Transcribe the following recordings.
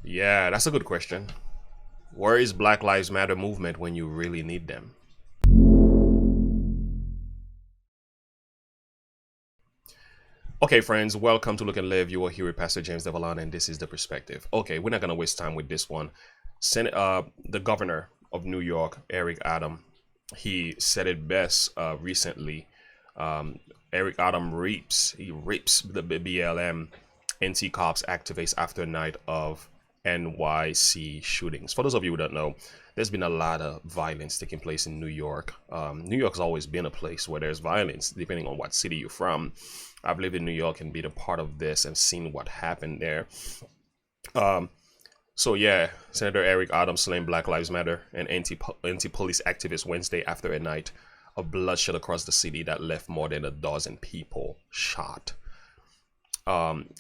Yeah, that's a good question. Where is Black Lives Matter movement when you really need them? Okay, friends, welcome to Look and Live. You are here with Pastor James Devalon, and this is The Perspective. Okay, we're not going to waste time with this one. The governor of New York, Eric Adam, he said it best recently. Eric Adam he rips the BLM anti-cops activists after a night of NYC shootings. For those of you who don't know, there's been a lot of violence taking place in New York. New York's always been a place where there's violence, depending on what city you're from. I've lived in New York and been a part of this and seen what happened there. So yeah, Senator Eric Adams slain Black Lives Matter and anti-police activists Wednesday after a night of bloodshed across the city that left more than a dozen people shot.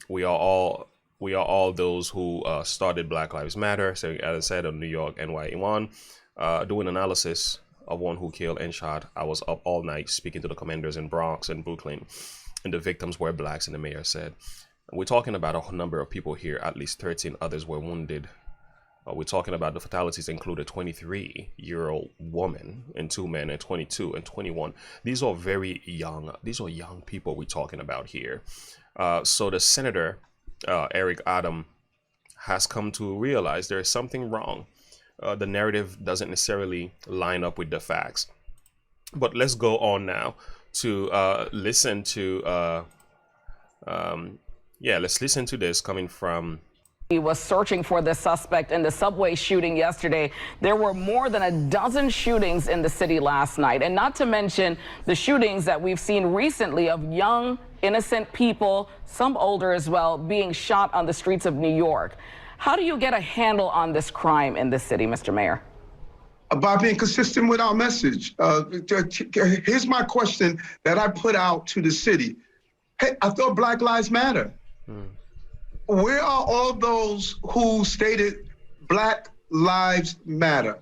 We are all those who started Black Lives Matter. So as I said on New York NY1, doing analysis of one who killed and shot. I was up all night speaking to the commanders in Bronx and Brooklyn, and the victims were blacks, and the mayor said. We're talking about a number of people here. At least 13 others were wounded. We're talking about the fatalities include a 23-year-old woman and two men, and 22 and 21. These are very young. These are young people we're talking about here. So the senator, Eric Adam, has come to realize there is something wrong. The narrative doesn't necessarily line up with the facts. But let's go on now to listen to let's listen to this coming from. He was searching for the suspect in the subway shooting yesterday. There were more than a dozen shootings in the city last night, and not to mention the shootings that we've seen recently of young, innocent people, some older as well, being shot on the streets of New York. How do you get a handle on this crime in this city, Mr. Mayor? By being consistent with our message. Here's my question that I put out to the city. Hey, I thought Black Lives Matter. Where are all those who stated Black Lives Matter?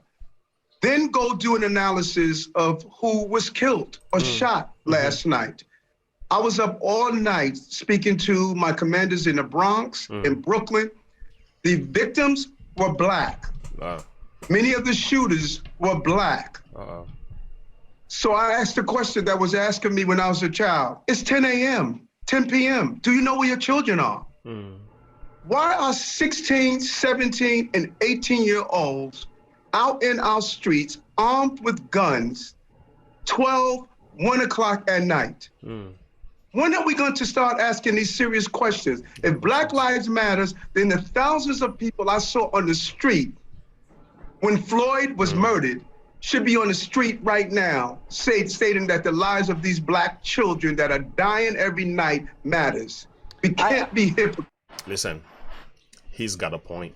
Then go do an analysis of who was killed or shot last night. I was up all night speaking to my commanders in the Bronx, in Brooklyn. The victims were Black. Many of the shooters were Black. So I asked the question that was asking me when I was a child. It's 10 a.m., 10 p.m. Do you know where your children are? Why are 16, 17, and 18-year-olds out in our streets armed with guns 12, 1 o'clock at night? When are we going to start asking these serious questions? If Black Lives Matters, then the thousands of people I saw on the street when Floyd was murdered should be on the street right now stating that the lives of these Black children that are dying every night matters. We can't be hypocrites. Listen, he's got a point.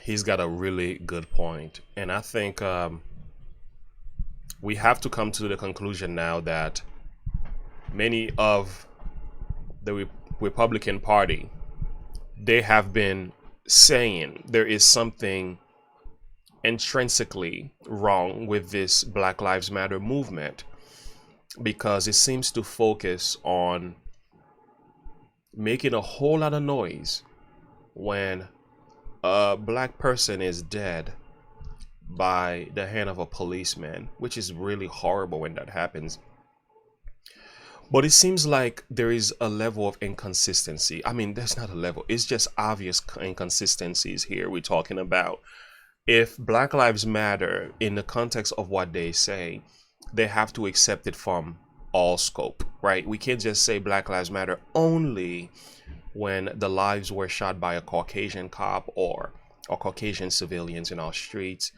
He's got a really good point. And I think we have to come to the conclusion now that many of the Republican Party, they have been saying there is something intrinsically wrong with this Black Lives Matter movement because it seems to focus on making a whole lot of noise when a Black person is dead by the hand of a policeman, which is really horrible when that happens. But it seems like there is a level of inconsistency. I mean, there's not a level. It's just obvious inconsistencies here we're talking about. If Black Lives Matter, in the context of what they say, they have to accept it from all scope, right? We can't just say Black Lives Matter only when the lives were shot by a Caucasian cop or Caucasian civilians in our streets.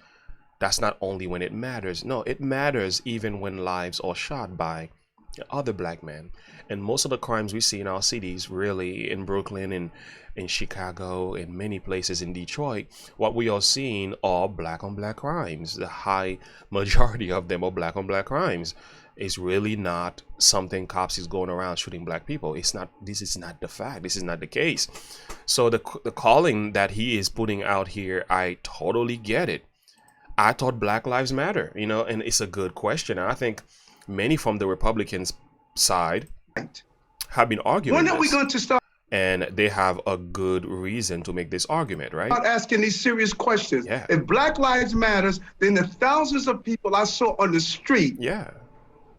That's not only when it matters. No, it matters even when lives are shot by other Black men. And most of the crimes we see in our cities, really in Brooklyn, in Chicago, in many places in Detroit, what we are seeing are Black on Black crimes. The high majority of them are Black on Black crimes. It's really not something cops is going around shooting Black people. It's not. This is not the fact. This is not the case. So the calling that he is putting out here, I totally get it. I thought Black Lives Matter, and it's a good question. And I think many from the Republicans side have been arguing When are we going to start? and they have a good reason to make this argument, right? Not asking these serious questions. Yeah. If Black Lives Matters, then the thousands of people I saw on the street Yeah.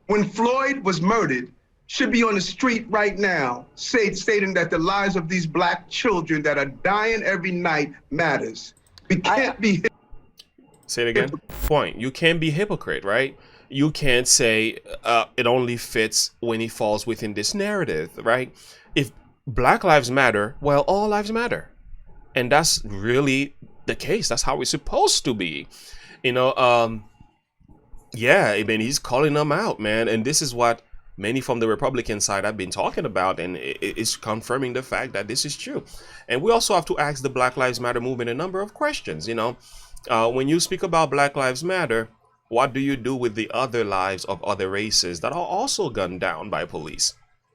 when Floyd was murdered should be on the street right now, stating that the lives of these Black children that are dying every night matters. We can't be. Say it again. Point. You can't be hypocrite, right? You can't say it only fits when it falls within this narrative, right? If Black Lives Matter, well, all lives matter. And that's really the case. That's how it's supposed to be. You know, yeah, I mean, he's calling them out, man. And this is what many from the Republican side have been talking about. And it's confirming the fact that this is true. And we also have to ask the Black Lives Matter movement a number of questions. You know, when you speak about Black Lives Matter, what do you do with the other lives of other races that are also gunned down by police?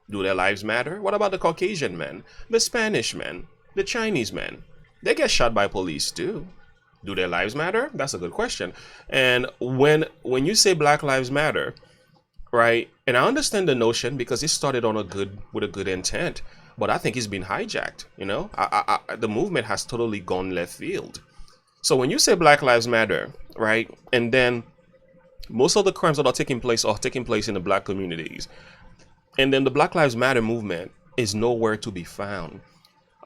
Do their lives matter? What about the Caucasian men, the Spanish men, the Chinese men? They get shot by police too. Do their lives matter? That's a good question. And when you say Black Lives Matter, right? And I understand the notion because it started with a good intent, but I think it's been hijacked. You know, the movement has totally gone left field. So when you say Black Lives Matter, right, and then most of the crimes that are taking place in the Black communities. And then the Black Lives Matter movement is nowhere to be found.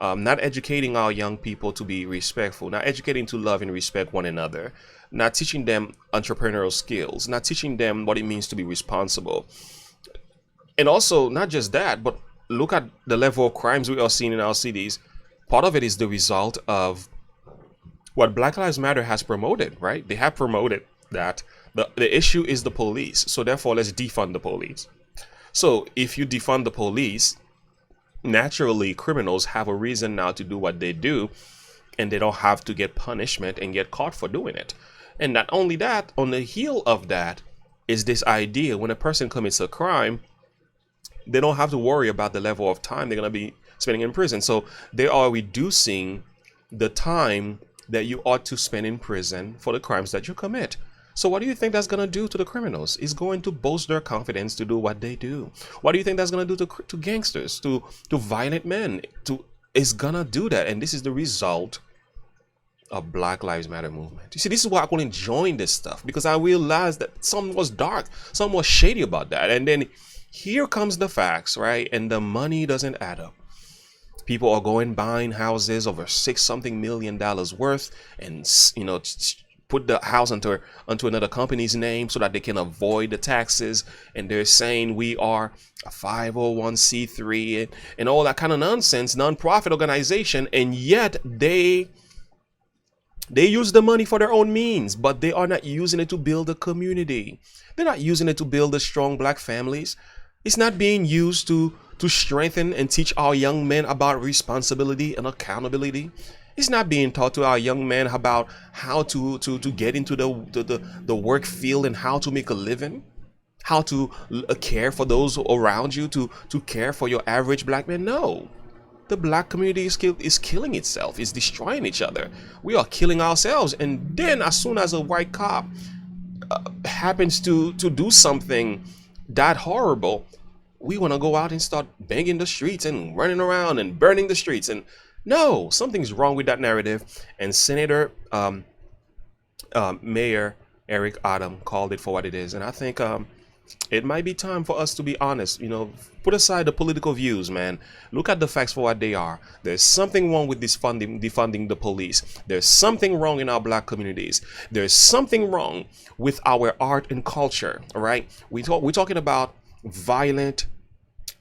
Not educating our young people to be respectful, not educating to love and respect one another, not teaching them entrepreneurial skills, not teaching them what it means to be responsible. And also, not just that, but look at the level of crimes we are seeing in our cities. Part of it is the result of what Black Lives Matter has promoted, right? They have promoted that the issue is the police. So therefore, let's defund the police. So if you defund the police, naturally criminals have a reason now to do what they do, and they don't have to get punishment and get caught for doing it. And not only that, on the heel of that is this idea when a person commits a crime, they don't have to worry about the level of time they're going to be spending in prison. So they are reducing the time that you ought to spend in prison for the crimes that you commit. So what do you think that's going to do to the criminals? It's going to boost their confidence to do what they do. What do you think that's going to do to gangsters, to violent men? It's going to do that. And this is the result of Black Lives Matter movement. You see, this is why I couldn't join this stuff, because I realized that something was dark, something was shady about that. And then here comes the facts, right? And the money doesn't add up. People are going buying houses over $6-something million worth, and you know, put the house onto another company's name so that they can avoid the taxes. And they're saying we are a 501c3 and all that kind of nonsense, non-profit organization. And yet they use the money for their own means, but they are not using it to build a community. They're not using it to build the strong Black families. It's not being used to strengthen and teach our young men about responsibility and accountability. It's not being taught to our young men about how to get into the work field and how to make a living, how to care for those around you, to care for your average Black man. No, the Black community is killing itself, is destroying each other. We are killing ourselves. And then as soon as a white cop happens to do something that horrible, we want to go out and start banging the streets and running around and burning the streets. And no, something's wrong with that narrative. And Senator Mayor Eric Adam called it for what it is. And I think it might be time for us to be honest. You know, put aside the political views, man. Look at the facts for what they are. There's something wrong with this defunding the police. There's something wrong in our Black communities. There's something wrong with our art and culture. All right, we're talking about violent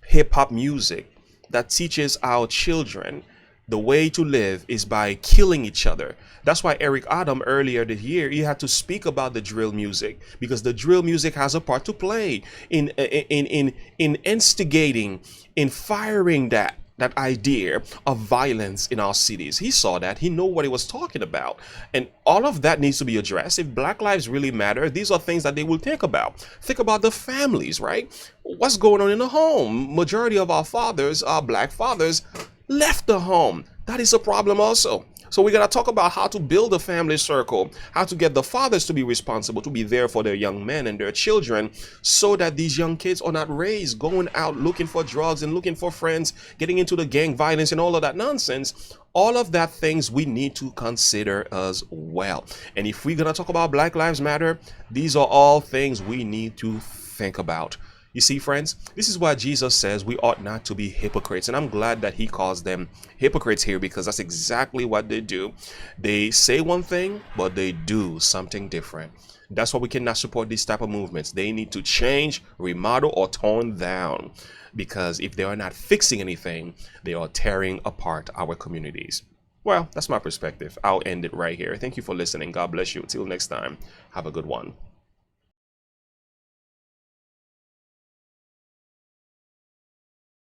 hip-hop music that teaches our children the way to live is by killing each other. That's why Eric Adam earlier this year, he had to speak about the drill music, because the drill music has a part to play in instigating, in firing that idea of violence in our cities. He saw that. He knew what he was talking about. And all of that needs to be addressed. If Black lives really matter, these are things that they will think about. Think about the families, right? What's going on in the home? Majority of our fathers, our Black fathers, left the home. That is a problem also. So we got to talk about how to build a family circle, how to get the fathers to be responsible, to be there for their young men and their children, so that these young kids are not raised going out looking for drugs and looking for friends, getting into the gang violence and all of that nonsense. All of that things we need to consider as well. And if we're going to talk about Black Lives Matter, these are all things we need to think about. You see, friends, this is why Jesus says we ought not to be hypocrites. And I'm glad that he calls them hypocrites here, because that's exactly what they do. They say one thing, but they do something different. That's why we cannot support these type of movements. They need to change, remodel, or tone down, because if they are not fixing anything, they are tearing apart our communities. Well, that's my perspective. I'll end it right here. Thank you for listening. God bless you. Till next time, have a good one.